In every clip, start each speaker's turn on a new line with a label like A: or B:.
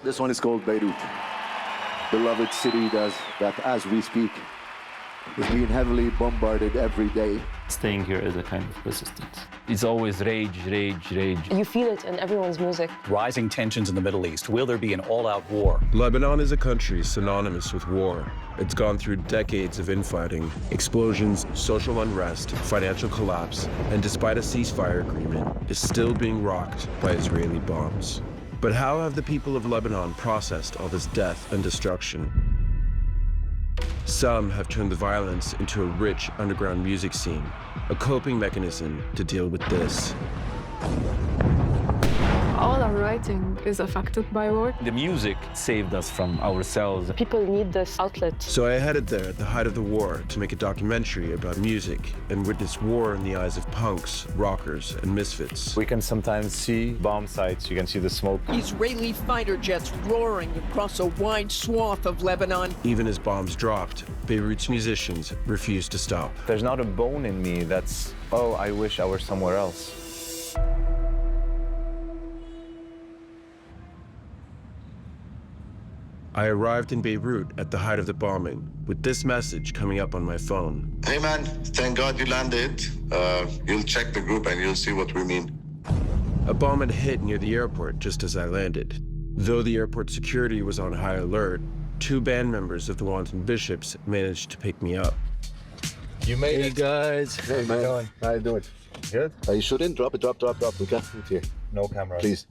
A: This one is called Beirut, beloved city that, as we speak, is being heavily bombarded every day.
B: Staying here is a kind of persistence.
C: It's always rage, rage, rage.
D: You feel it in everyone's music.
E: Rising tensions in the Middle East. Will there be an all-out war?
F: Lebanon is a country synonymous with war. It's gone through decades of infighting, explosions, social unrest, financial collapse, and despite a ceasefire agreement, is still being rocked by Israeli bombs. But how have the people of Lebanon processed all this death and destruction? Some have turned the violence into a rich underground music scene, a coping mechanism to deal with this.
G: All our writing is affected by war.
C: The music saved us from ourselves.
D: People need this outlet.
F: So I headed there at the height of the war to make a documentary about music and witness war in the eyes of punks, rockers, and misfits.
H: We can sometimes see bomb sites, you can see the smoke.
I: Israeli fighter jets roaring across a wide swath of Lebanon.
F: Even as bombs dropped, Beirut's musicians refused to stop.
H: There's not a bone in me that's, oh, I wish I were somewhere else.
F: I arrived in Beirut at the height of the bombing, with this message coming up on my phone.
J: Hey man, thank God you landed. You'll check the group and you'll see what we mean.
F: A bomb had hit near the airport just as I landed. Though the airport security was on high alert, 2 band members of the Wanton Bishops managed to pick me up.
H: You made it.
A: Hey guys. Hey man, how you doing?
H: Good?
A: Are you shooting? Drop it, drop. We can't shoot here.
H: No camera.
A: Please.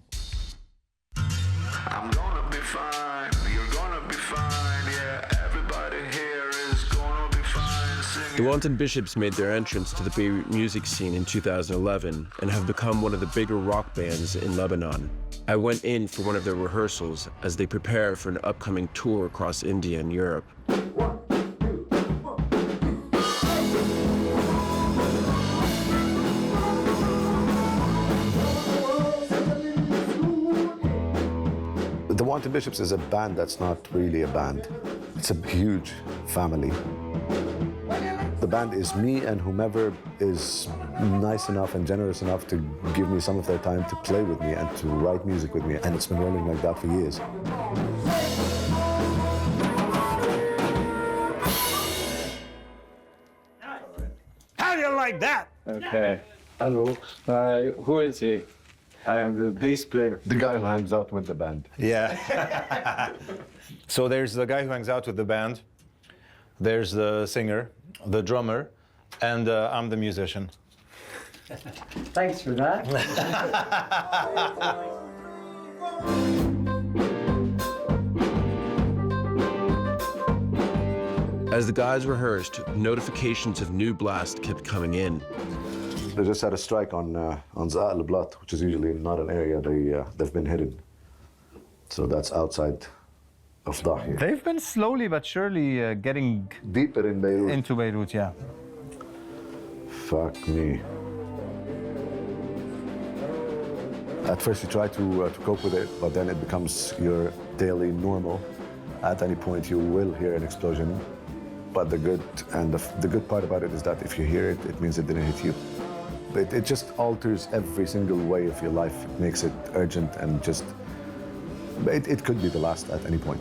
K: I'm gonna be fine, you're gonna be fine, yeah, everybody here is gonna be fine, singing.
F: The Wanton Bishops made their entrance to the Beirut music scene in 2011 and have become one of the bigger rock bands in Lebanon. I went in for one of their rehearsals as they prepare for an upcoming tour across India and Europe.
A: The Wanton Bishops is a band that's not really a band. It's a huge family. The band is me and whomever is nice enough and generous enough to give me some of their time to play with me and to write music with me. And it's been rolling like that for years.
L: How do you like that?
H: Okay. Hello. Who is he? I am the bass player.
A: The guy who hangs out with the band.
H: Yeah. So there's the guy who hangs out with the band, there's the singer, the drummer, and I'm the musician.
L: Thanks for that.
F: As the guys rehearsed, notifications of new blast kept coming in.
A: They just had a strike on Zaa al-Blat, which is usually not an area they've been hidden. So that's outside of Dahi.
M: They've been slowly but surely getting
A: deeper in Beirut.
M: Into Beirut, yeah.
A: Fuck me. At first you try to cope with it, but then it becomes your daily normal. At any point you will hear an explosion, but the good part about it is that if you hear it, it means it didn't hit you. It just alters every single way of your life. It makes it urgent and just, it could be the last at any point.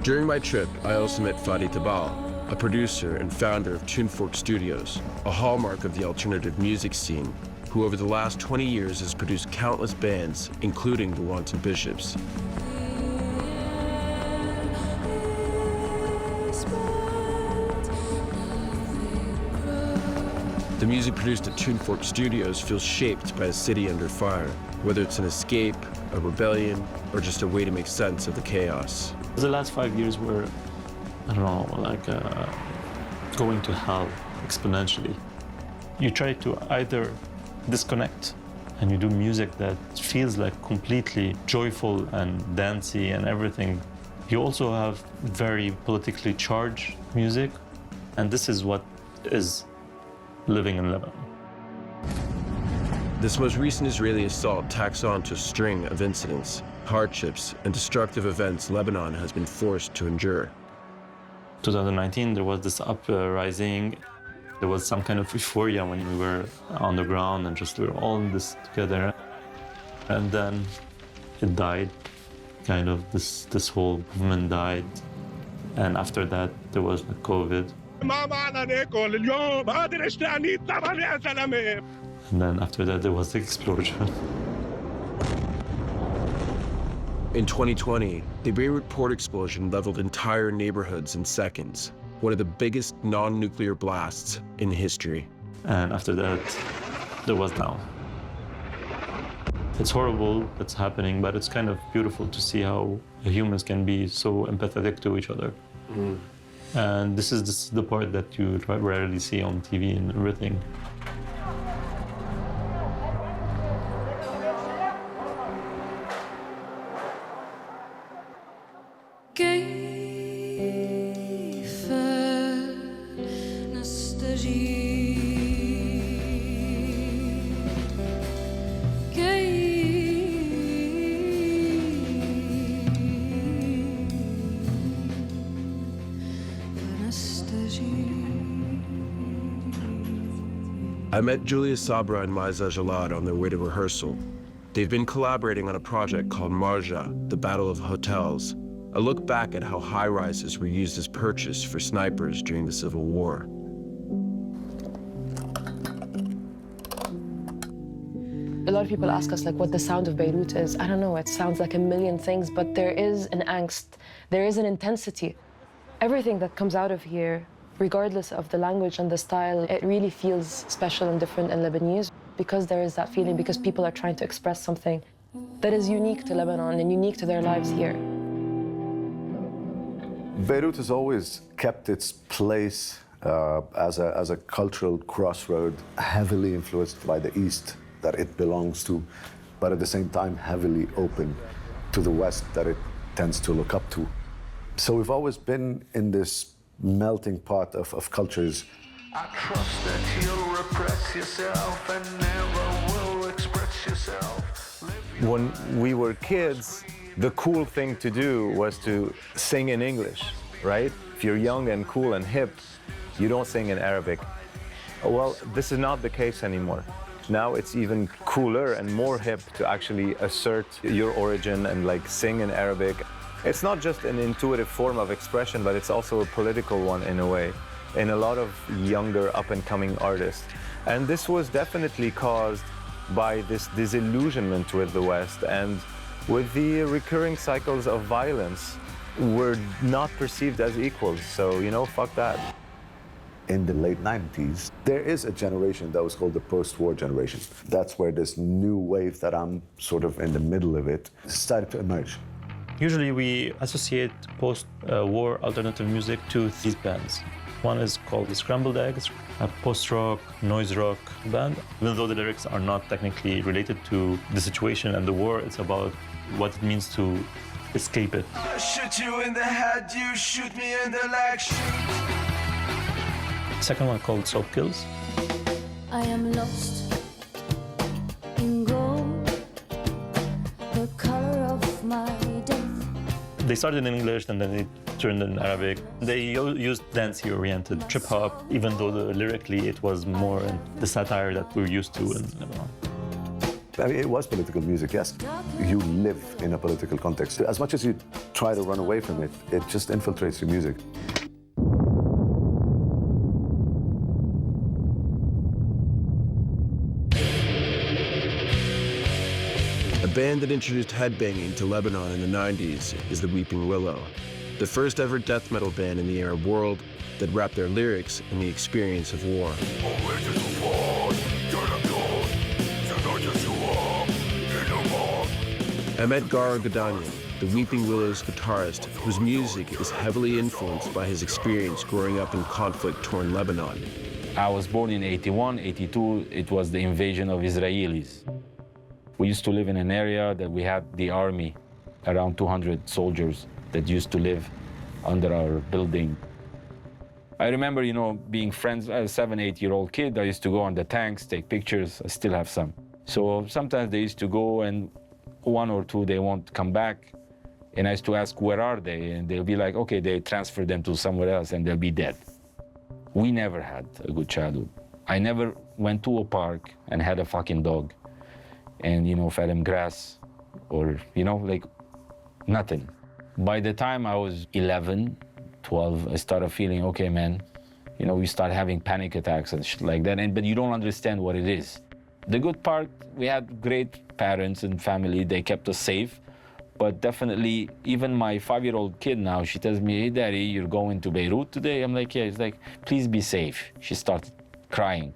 F: During my trip, I also met Fadi Tabal, a producer and founder of Tunefork Studios, a hallmark of the alternative music scene, who over the last 20 years has produced countless bands, including the Wanton Bishops. The music produced at Tunefork Studios feels shaped by a city under fire, whether it's an escape, a rebellion, or just a way to make sense of the chaos.
B: The last 5 years were, I don't know, like going to hell exponentially. You try to either disconnect and you do music that feels like completely joyful and dancey and everything. You also have very politically charged music, and this is what is living in Lebanon.
F: This most recent Israeli assault tacks on to a string of incidents, hardships and destructive events Lebanon has been forced to endure.
B: 2019, there was this uprising. There was some kind of euphoria when we were on the ground and just we were all in this together. And then it died. Kind of this whole movement died. And after that, there was the COVID. And then after that, there was the explosion.
F: In 2020, the Beirut port explosion leveled entire neighborhoods in seconds, one of the biggest non-nuclear blasts in history.
B: And after that, there was now. It's horrible that's happening, but it's kind of beautiful to see how humans can be so empathetic to each other. And this is the part that you rarely see on TV and everything.
F: I met Julia Sabra and Maiza Jalad on their way to rehearsal. They've been collaborating on a project called Marja, the Battle of Hotels, a look back at how high-rises were used as purchase for snipers during the Civil War.
D: A lot of people ask us like what the sound of Beirut is. I don't know, it sounds like a million things, but there is an angst, there is an intensity. Everything that comes out of here, regardless of the language and the style, it really feels special and different in Lebanese because there is that feeling, because people are trying to express something that is unique to Lebanon and unique to their lives here.
A: Beirut has always kept its place as a cultural crossroad, heavily influenced by the East that it belongs to, but at the same time heavily open to the West that it tends to look up to. So we've always been in this melting pot of cultures.
K: I trust that you'll repress yourself and never will express yourself.
H: When we were kids, the cool thing to do was to sing in English, right? If you're young and cool and hip, you don't sing in Arabic. Well, this is not the case anymore. Now it's even cooler and more hip to actually assert your origin and like sing in Arabic. It's not just an intuitive form of expression, but it's also a political one in a way, in a lot of younger up-and-coming artists. And this was definitely caused by this disillusionment with the West and with the recurring cycles of violence. We're not perceived as equals, so, you know, fuck that.
A: In the late 90s, there is a generation that was called the post-war generation. That's where this new wave that I'm sort of in the middle of it started to emerge.
B: Usually we associate post-war alternative music to these bands. One is called the Scrambled Eggs, a post-rock, noise rock band. Even though the lyrics are not technically related to the situation and the war, it's about what it means to escape it.
K: I shoot you in the head, you shoot me in the leg.
B: Second one called Soap Kills.
N: I am lost in gold, the color of my death.
B: They started in English and then they turned in Arabic. They used dance-oriented trip-hop, even though lyrically it was more in the satire that we're used to in Lebanon.
A: I mean, it was political music, yes. You live in a political context. As much as you try to run away from it, it just infiltrates your music.
F: A band that introduced headbanging to Lebanon in the 90s is the Weeping Willow, the first ever death metal band in the Arab world that wrapped their lyrics in the experience of war. Ahmet Gar Gadania, the Weeping Willow's guitarist, whose music is heavily influenced by his experience growing up in conflict-torn Lebanon.
C: I was born in 81, 82, it was the invasion of Israelis. We used to live in an area that we had the army, around 200 soldiers that used to live under our building. I remember, you know, being friends as a 7-, 8-year-old kid. I used to go on the tanks, take pictures. I still have some. So sometimes they used to go and one or two, they won't come back. And I used to ask, where are they? And they'll be like, okay, they transfer them to somewhere else and they'll be dead. We never had a good childhood. I never went to a park and had a fucking dog and, you know, fed him grass or, you know, like nothing. By the time I was 11, 12, I started feeling, okay, man, you know, we start having panic attacks and shit like that, but you don't understand what it is. The good part, we had great parents and family, they kept us safe, but definitely, even my 5-year-old kid now, she tells me, hey, Daddy, you're going to Beirut today? I'm like, yeah. It's like, please be safe. She started crying.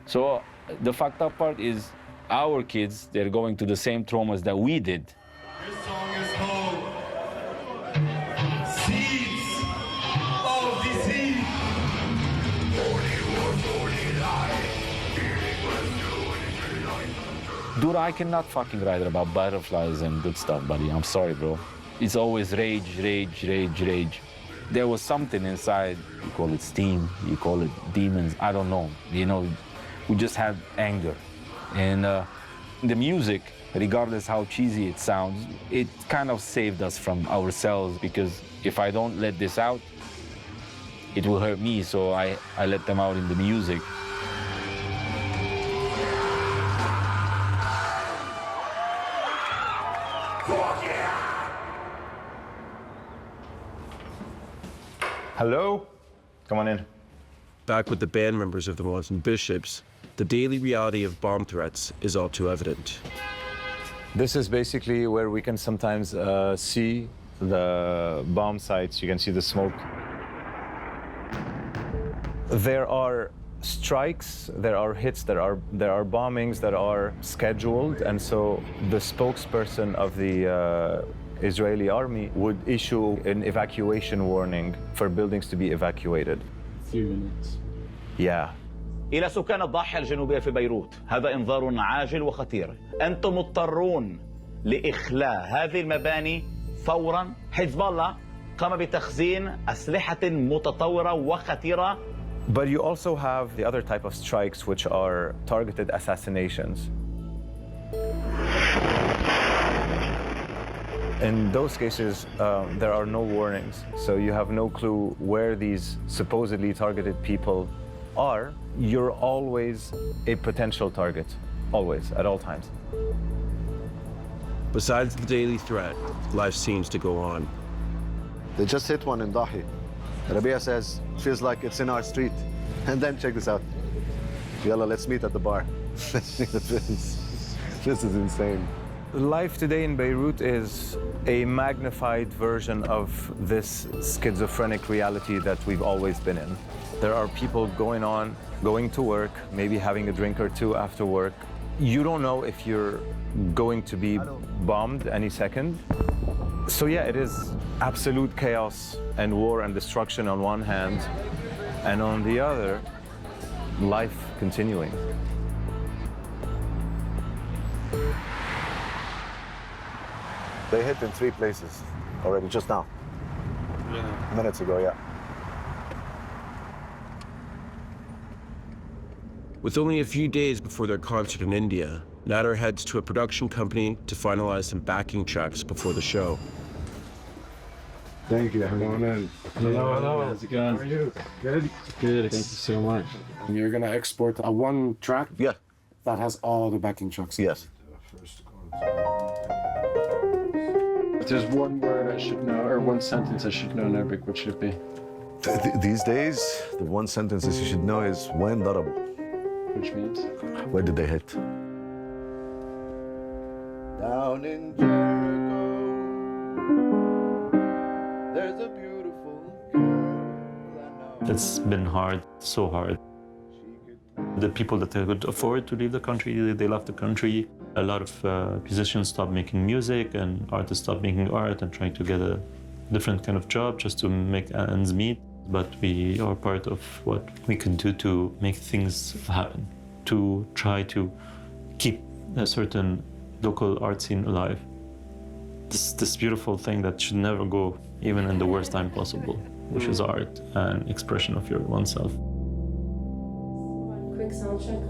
C: So the fucked up part is our kids, they're going to the same traumas that we did.
K: This song is called Seeds of Disease.
C: Dude, I cannot fucking write about butterflies and good stuff, buddy. I'm sorry, bro. It's always rage, rage, rage, rage. There was something inside. You call it steam, you call it demons, I don't know. You know, we just had anger. And the music, regardless how cheesy it sounds, it kind of saved us from ourselves, because if I don't let this out, it will hurt me, so I let them out in the music.
H: Hello? Come on in.
F: Back with the band members of the Muslim Bishops, the daily reality of bomb threats is all too evident.
H: This is basically where we can sometimes see the bomb sites. You can see the smoke. There are strikes, there are hits, there are bombings that are scheduled, and so the spokesperson of the Israeli army would issue an evacuation warning for buildings to be evacuated.
O: Few minutes.
H: Yeah.
P: إلى سكان الضاحية الجنوبية في بيروت، هذا إنذار عاجل وخطير. أنتم مضطرون لإخلاء هذه المباني فوراً. حزب الله قام بتخزين أسلحة متطورة وخطيرة.
H: But you also have the other type of strikes, which are targeted assassinations. In those cases, there are no warnings, so you have no clue where these supposedly targeted people are. You're always a potential target, always, at all times.
F: Besides the daily threat, life seems to go on.
A: They just hit one in Dahi. Rabia says, feels like it's in our street. And then check this out. Yalla, let's meet at the bar. This is insane.
H: Life today in Beirut is a magnified version of this schizophrenic reality that we've always been in. There are people going to work, maybe having a drink or two after work. You don't know if you're going to be bombed any second. So yeah, it is absolute chaos and war and destruction on one hand, and on the other, life continuing.
A: They hit in 3 places already, just now. Yeah. Minutes ago, yeah.
F: With only a few days before their concert in India, Nader heads to a production company to finalize some backing checks before the show.
O: Thank you. Come on in. Hello. How's it going? How are you? Good. Good. Thank you so much. You're gonna export a 1 track?
A: Yeah.
O: That has all the backing tracks.
A: Yes.
O: If there's one word I should know, or 1 sentence I should know in Arabic, what should it be?
A: These days, the 1 sentence that you should know is when darabu.
O: Which means?
A: Where did they hit? Down in Jericho, there's a beautiful girl.
B: It's been hard, so hard. The people that could afford to leave the country, they left the country. A lot of musicians stopped making music, and artists stopped making art and trying to get a different kind of job just to make ends meet. But we are part of what we can do to make things happen, to try to keep a certain local art scene alive. This beautiful thing that should never go, even in the worst time possible, which is art and expression of your oneself.
N: Quick sound check.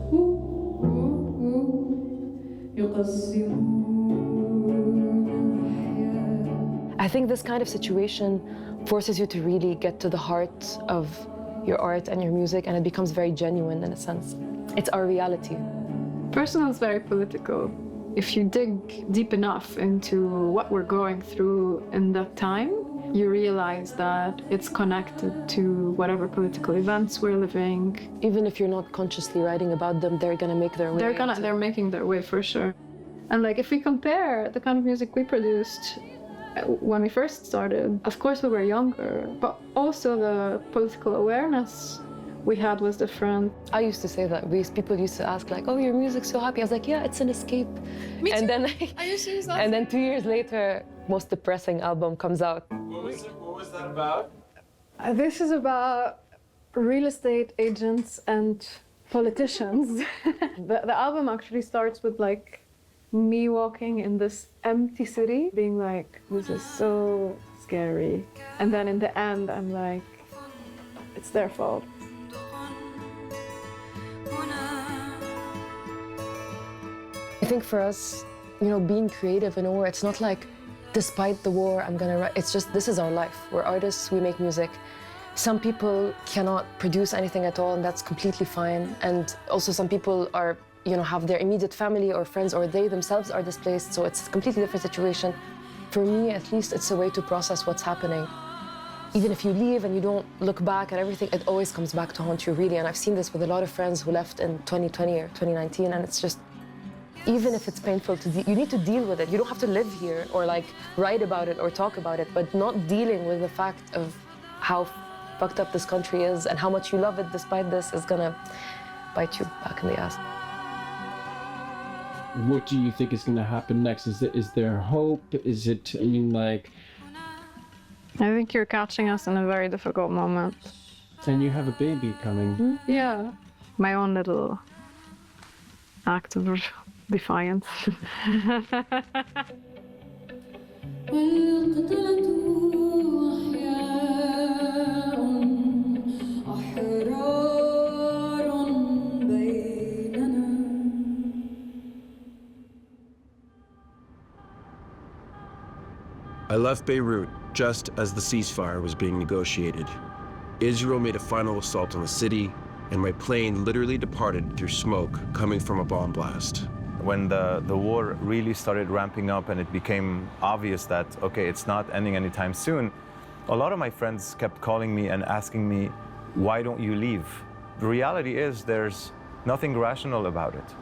N: يقسمون
D: I think this kind of situation forces you to really get to the heart of your art and your music, and it becomes very genuine in a sense. It's our reality.
G: Personal is very political. If you dig deep enough into what we're going through in that time, you realize that it's connected to whatever political events we're living.
D: Even if you're not consciously writing about them, they're gonna make their way.
G: They're making their way for sure. And like, if we compare the kind of music we produced when we first started, of course we were younger, but also the political awareness we had was different.
D: I used to say that. People used to ask like, oh, your music's so happy. I was like, yeah, it's an escape.
G: Me too.
D: And then,
G: I used to use that.
D: And then 2 years later, most depressing album comes out.
O: What was that about?
G: This is about real estate agents and politicians. The album actually starts with like me walking in this empty city, being like, this is so scary. And then in the end, I'm like, it's their fault.
D: I think for us, you know, being creative in a war, it's not like, despite the war, I'm gonna write. It's just, this is our life. We're artists, we make music. Some people cannot produce anything at all, and that's completely fine. And also some people are, you know, have their immediate family or friends, or they themselves are displaced, so it's a completely different situation. For me, at least, it's a way to process what's happening. Even if you leave and you don't look back at everything, it always comes back to haunt you, really. And I've seen this with a lot of friends who left in 2020 or 2019, and it's just, even if it's painful you need to deal with it. You don't have to live here or like write about it or talk about it, but not dealing with the fact of how fucked up this country is and how much you love it despite this is gonna bite you back in the ass.
Q: What do you think is gonna happen next? Is there hope? Is it, I mean, like...
G: I think you're catching us in a very difficult moment.
Q: And you have a baby coming.
G: Yeah, my own little act of defiance.
F: I left Beirut just as the ceasefire was being negotiated. Israel made a final assault on the city, and my plane literally departed through smoke coming from a bomb blast.
H: When the war really started ramping up and it became obvious that, okay, it's not ending anytime soon, a lot of my friends kept calling me and asking me, why don't you leave? The reality is there's nothing rational about it.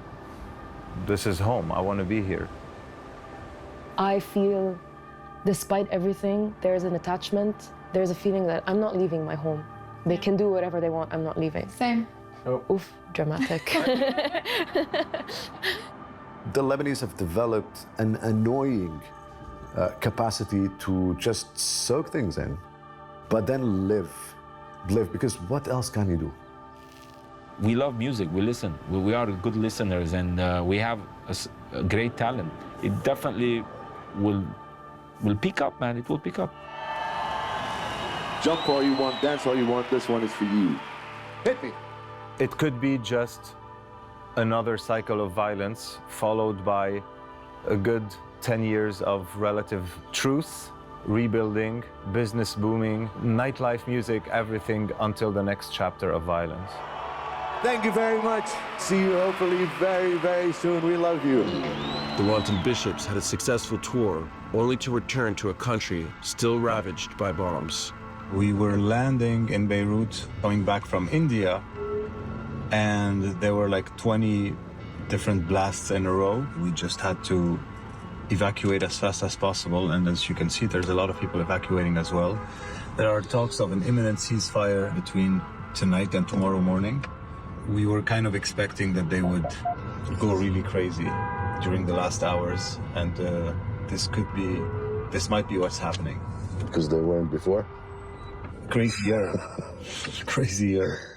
H: This is home, I want to be here.
D: I feel, despite everything, there's an attachment. There's a feeling that I'm not leaving my home. They can do whatever they want, I'm not leaving.
G: Same.
Q: Oh.
D: Oof, dramatic.
A: The Lebanese have developed an annoying capacity to just soak things in, but then live, because what else can you do?
C: We love music, we listen. We are good listeners, and we have a great talent. It definitely will pick up, man, it will pick up.
O: Jump all you want, dance all you want, this one is for you. Hit me.
H: It could be just another cycle of violence followed by a good 10 years of relative truce, rebuilding, business booming, nightlife music, everything until the next chapter of violence.
O: Thank you very much. See you hopefully very, very soon. We love you.
F: The Wanton Bishops had a successful tour, only to return to a country still ravaged by bombs.
M: We were landing in Beirut, coming back from India, and there were like 20 different blasts in a row. We just had to evacuate as fast as possible, and as you can see, there's a lot of people evacuating as well. There are talks of an imminent ceasefire between tonight and tomorrow morning. We were kind of expecting that they would go really crazy during the last hours, and this might be what's happening.
O: Because they weren't before?
M: Crazy year. Crazy year.